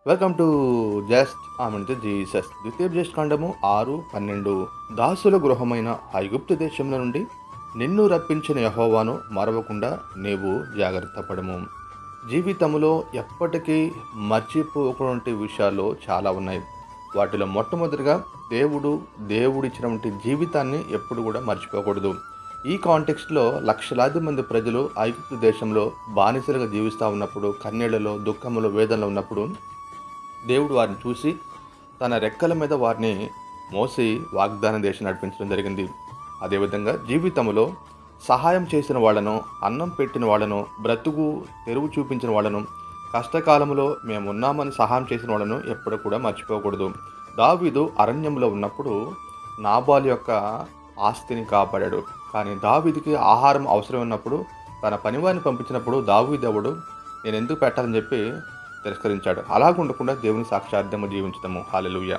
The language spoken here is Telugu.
వెల్కమ్ టు జస్ట్ ఆమెను జీసస్. ద్వితీయోపదేశ కాండము 6:12. దాసుల గృహమైన ఐగుప్తు దేశంలో నుండి నిన్ను రప్పించిన యెహోవాను మరవకుండా నీవు జాగ్రత్త పడము. జీవితంలో ఎప్పటికీ మర్చిపోకునే విషయాలు చాలా ఉన్నాయి. వాటిలో మొట్టమొదటిగా దేవుడిచ్చినటువంటి జీవితాన్ని ఎప్పుడు కూడా మర్చిపోకూడదు. ఈ కాంటెక్స్ట్లో లక్షలాది మంది ప్రజలు ఐగుప్తు దేశంలో బానిసలుగా జీవిస్తూ ఉన్నప్పుడు, కన్నీళ్లలో, దుఃఖములో, వేదనలో ఉన్నప్పుడు దేవుడు వారిని చూసి తన రెక్కల మీద వారిని మోసి వాగ్దాన దేశం నడిపించడం జరిగింది. అదేవిధంగా జీవితంలో సహాయం చేసిన వాళ్ళను, అన్నం పెట్టిన వాళ్ళను, బ్రతుకు తెరువు చూపించిన వాళ్ళను, కష్టకాలంలో మేమున్నామని సహాయం చేసిన వాళ్ళను ఎప్పుడు కూడా మర్చిపోకూడదు. దావీదు అరణ్యంలో ఉన్నప్పుడు నాబాలు యొక్క ఆస్తిని కాపాడాడు. కానీ దావీదుకి ఆహారం అవసరం ఉన్నప్పుడు తన పనివారిని పంపించినప్పుడు దావీదెవడు నేను ఎందుకు పెట్టాలని చెప్పి తిరస్కరించాడు. అలాగుండకుండా దేవుని సాక్షార్థము జీవించడము. హల్లెలూయా.